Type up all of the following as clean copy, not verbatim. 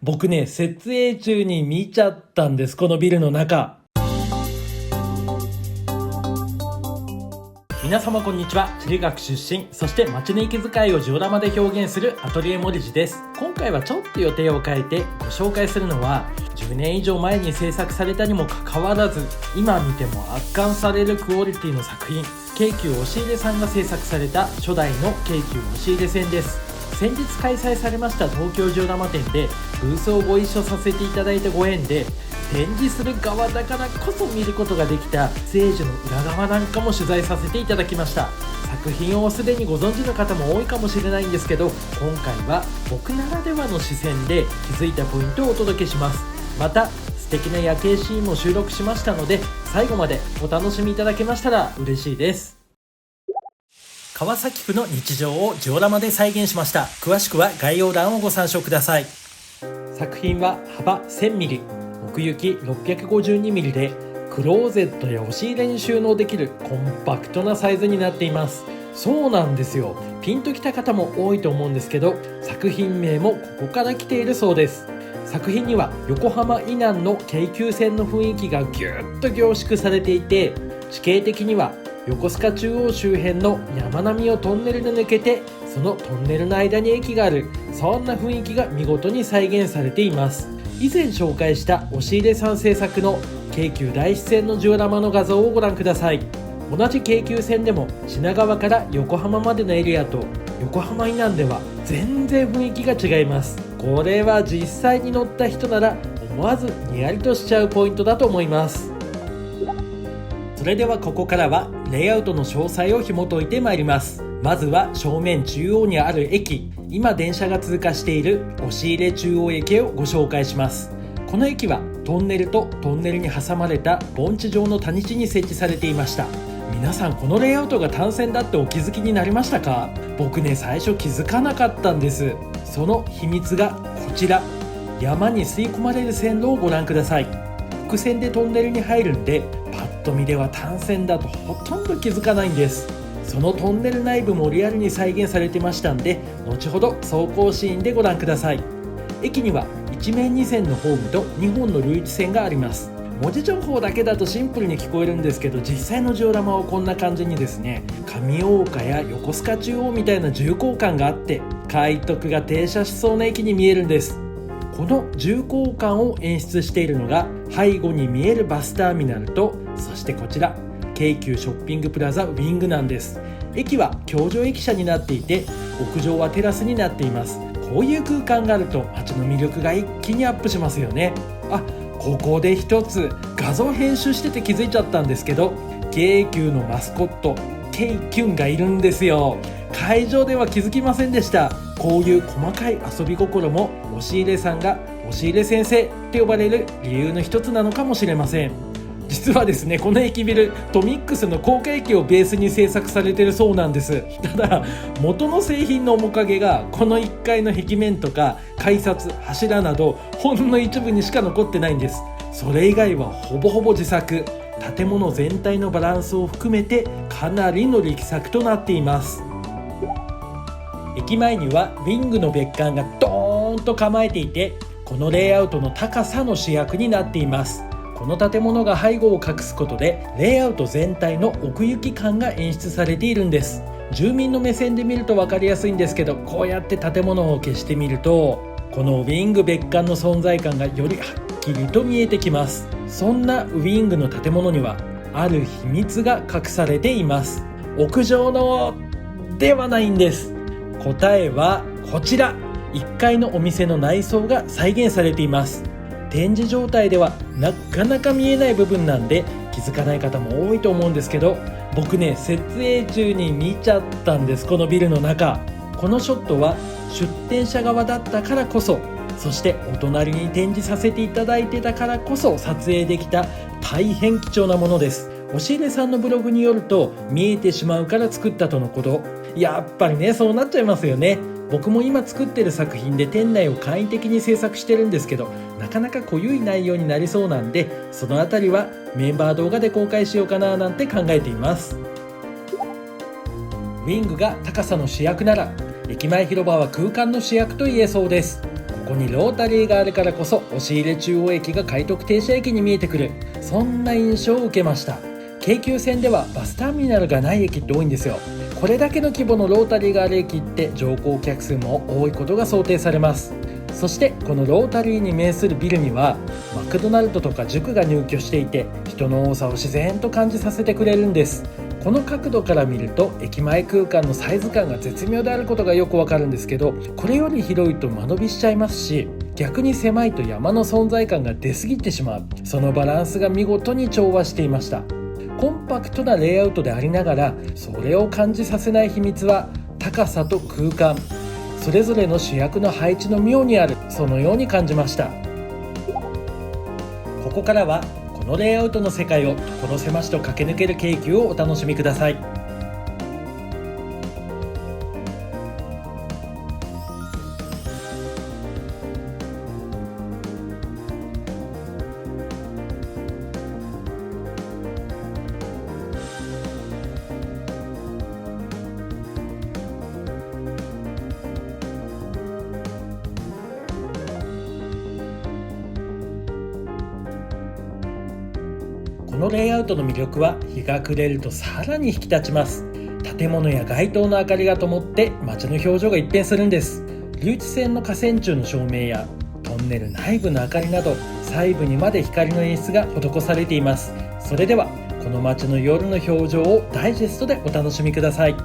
僕ね、設営中に見ちゃったんです、このビルの中。皆様こんにちは。地理学出身、そして街の息遣いをジオラマで表現するアトリエモリジです。今回はちょっと予定を変えてご紹介するのは、10年以上前に制作されたにもかかわらず、今見ても圧巻されるクオリティの作品、京急押し入れさんが制作された初代の京急押し入れ線です。先日開催されました東京ジオラマ展でブースをご一緒させていただいたご縁で、展示する側だからこそ見ることができた聖樹の裏側なんかも取材させていただきました。作品をすでにご存知の方も多いかもしれないんですけど、今回は僕ならではの視線で気づいたポイントをお届けします。また素敵な夜景シーンも収録しましたので、最後までお楽しみいただけましたら嬉しいです。川崎府の日常をジオラマで再現しました。詳しくは概要欄をご参照ください。作品は幅 1000mm、奥行き 652mm で、クローゼットや押し入れに収納できるコンパクトなサイズになっています。そうなんですよ。ピンときた方も多いと思うんですけど、作品名もここから来ているそうです。作品には横浜以南の京急線の雰囲気がぎゅっと凝縮されていて、地形的には横須賀中央周辺の山並みをトンネルで抜けて、そのトンネルの間に駅がある、そんな雰囲気が見事に再現されています。以前紹介した押し入れさん制作の京急大師線のジオラマの画像をご覧ください。同じ京急線でも品川から横浜までのエリアと横浜以南では全然雰囲気が違います。これは実際に乗った人なら思わずニヤリとしちゃうポイントだと思います。それではここからはレイアウトの詳細を紐解いてまいります。まずは正面中央にある駅、今電車が通過している押し入れ中央駅をご紹介します。この駅はトンネルとトンネルに挟まれた盆地状の谷地に設置されていました。皆さんこのレイアウトが単線だってお気づきになりましたか？僕ね、最初気づかなかったんです。その秘密がこちら、山に吸い込まれる線路をご覧ください。伏線でトンネルに入るんで、パッと見では単線だとほとんど気づかないんです。そのトンネル内部もリアルに再現されてましたんで、後ほど走行シーンでご覧ください。駅には一面2線のホームと2本の類似線があります。文字情報だけだとシンプルに聞こえるんですけど、実際のジオラマはこんな感じにですね、上大岡や横須賀中央みたいな重厚感があって、快特が停車しそうな駅に見えるんです。この重厚感を演出しているのが背後に見えるバスターミナルと、そしてこちら京急ショッピングプラザウィングなんです。駅は橋上駅舎になっていて、屋上はテラスになっています。こういう空間があると街の魅力が一気にアップしますよね。ここで一つ画像編集してて気づいちゃったんですけど、京急のマスコット京キュンがいるんですよ。会場では気づきませんでした。こういう細かい遊び心も押し入れさんが押し入れ先生って呼ばれる理由の一つなのかもしれません。実はですね、この駅ビルトミックスの高架駅をベースに制作されているそうなんです。ただ元の製品の面影がこの1階の壁面とか改札、柱などほんの一部にしか残ってないんです。それ以外はほぼほぼ自作。建物全体のバランスを含めてかなりの力作となっています。駅前にはウィングの別館がドーンと構えていて、このレイアウトの高さの主役になっています。この建物が背後を隠すことでレイアウト全体の奥行き感が演出されているんです。住民の目線で見ると分かりやすいんですけど、こうやって建物を消してみると、このウィング別館の存在感がよりはっきりと見えてきます。そんなウィングの建物にはある秘密が隠されています。屋上のではないんです。答えはこちら、1階のお店の内装が再現されています。展示状態ではなかなか見えない部分なんで気づかない方も多いと思うんですけど、僕ね、設営中に見ちゃったんです。このビルの中、このショットは出店者側だったからこそ、そしてお隣に展示させていただいてたからこそ撮影できた大変貴重なものです。押し入れさんのブログによると、見えてしまうから作ったとのこと。やっぱりね、そうなっちゃいますよね。僕も今作ってる作品で店内を簡易的に制作してるんですけど、なかなか濃ゆい内容になりそうなんで、そのあたりはメンバー動画で公開しようかななんて考えています。ウィングが高さの主役なら、駅前広場は空間の主役と言えそうです。ここにロータリーがあるからこそ押し入れ中央駅が快特停車駅に見えてくる、そんな印象を受けました。京急線ではバスターミナルがない駅って多いんですよ。これだけの規模のロータリーがある駅って乗降客数も多いことが想定されます。そしてこのロータリーに面するビルにはマクドナルドとか塾が入居していて、人の多さを自然と感じさせてくれるんです。この角度から見ると駅前空間のサイズ感が絶妙であることがよくわかるんですけど、これより広いと間延びしちゃいますし、逆に狭いと山の存在感が出過ぎてしまう、そのバランスが見事に調和していました。コンパクトなレイアウトでありながら、それを感じさせない秘密は高さと空間、それぞれの主役の配置の妙にある、そのように感じました。ここからはこのレイアウトの世界を所狭しと駆け抜ける京急をお楽しみください。このレイアウトの魅力は日が暮れるとさらに引き立ちます。建物や街灯の明かりが灯って街の表情が一変するんです。留置線の架線柱の照明やトンネル内部の明かりなど、細部にまで光の演出が施されています。それではこの街の夜の表情をダイジェストでお楽しみください。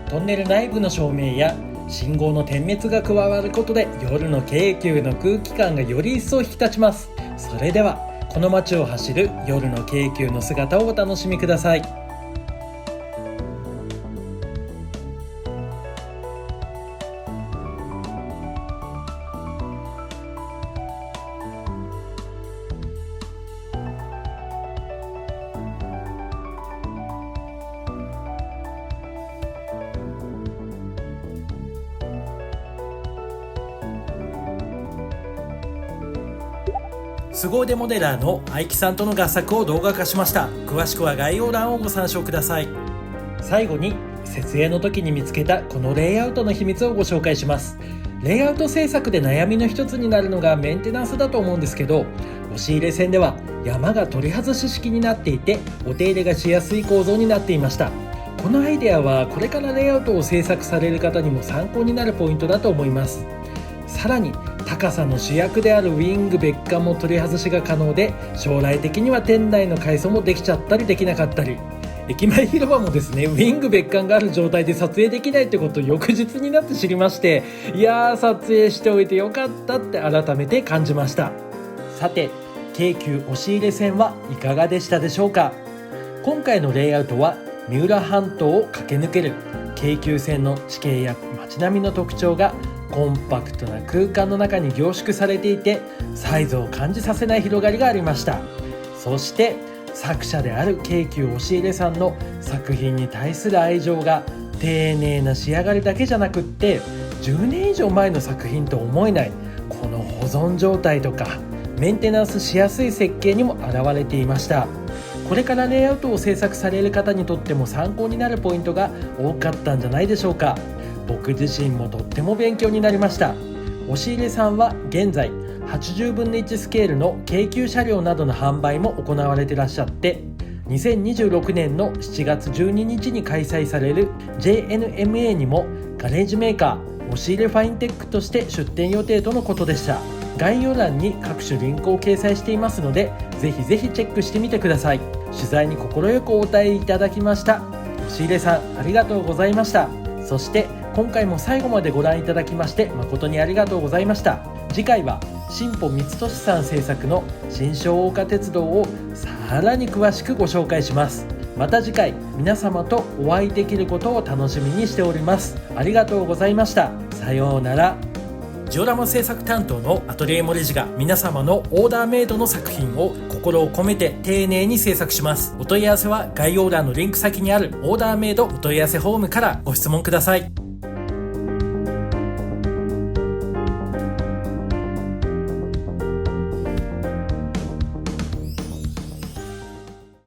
トンネル内部の照明や信号の点滅が加わることで、夜の京急の空気感がより一層引き立ちます。それではこの街を走る夜の京急の姿をお楽しみください。凄腕モデラーの愛希さんとの合作を動画化しました。詳しくは概要欄をご参照ください。最後に設営の時に見つけたこのレイアウトの秘密をご紹介します。レイアウト制作で悩みの一つになるのがメンテナンスだと思うんですけど、押し入れ線では山が取り外し式になっていて、お手入れがしやすい構造になっていました。このアイデアはこれからレイアウトを制作される方にも参考になるポイントだと思います。さらに高さの主役であるウィング別館も取り外しが可能で、将来的には店内の改装もできちゃったりできなかったり、駅前広場もですね、ウィング別館がある状態で撮影できないってことを翌日になって知りまして、いやー、撮影しておいてよかったって改めて感じました。さて、京急押し入れ線はいかがでしたでしょうか。今回のレイアウトは三浦半島を駆け抜ける京急線の地形や街並みの特徴がコンパクトな空間の中に凝縮されていて、サイズを感じさせない広がりがありました。そして作者である京急押し入れさんの作品に対する愛情が丁寧な仕上がりだけじゃなくって、10年以上前の作品と思えないこの保存状態とかメンテナンスしやすい設計にも表れていました。これからレイアウトを制作される方にとっても参考になるポイントが多かったんじゃないでしょうか。僕自身もとっても勉強になりました。押し入れさんは現在80分の1スケールの京急車両などの販売も行われていらっしゃって、2026年の7月12日に開催される JNMA にもガレージメーカー押し入れファインテックとして出店予定とのことでした。概要欄に各種リンクを掲載していますので、ぜひぜひチェックしてみてください。取材に快くお答えいただきました押し入れさん、ありがとうございました。そして今回も最後までご覧いただきまして誠にありがとうございました。次回は新保光俊さん制作の新庄岡鉄道をさらに詳しくご紹介します。また次回皆様とお会いできることを楽しみにしております。ありがとうございました。さようなら。ジオラマ制作担当のアトリエモレジが皆様のオーダーメイドの作品を心を込めて丁寧に制作します。お問い合わせは概要欄のリンク先にあるオーダーメイドお問い合わせフォームからご質問ください。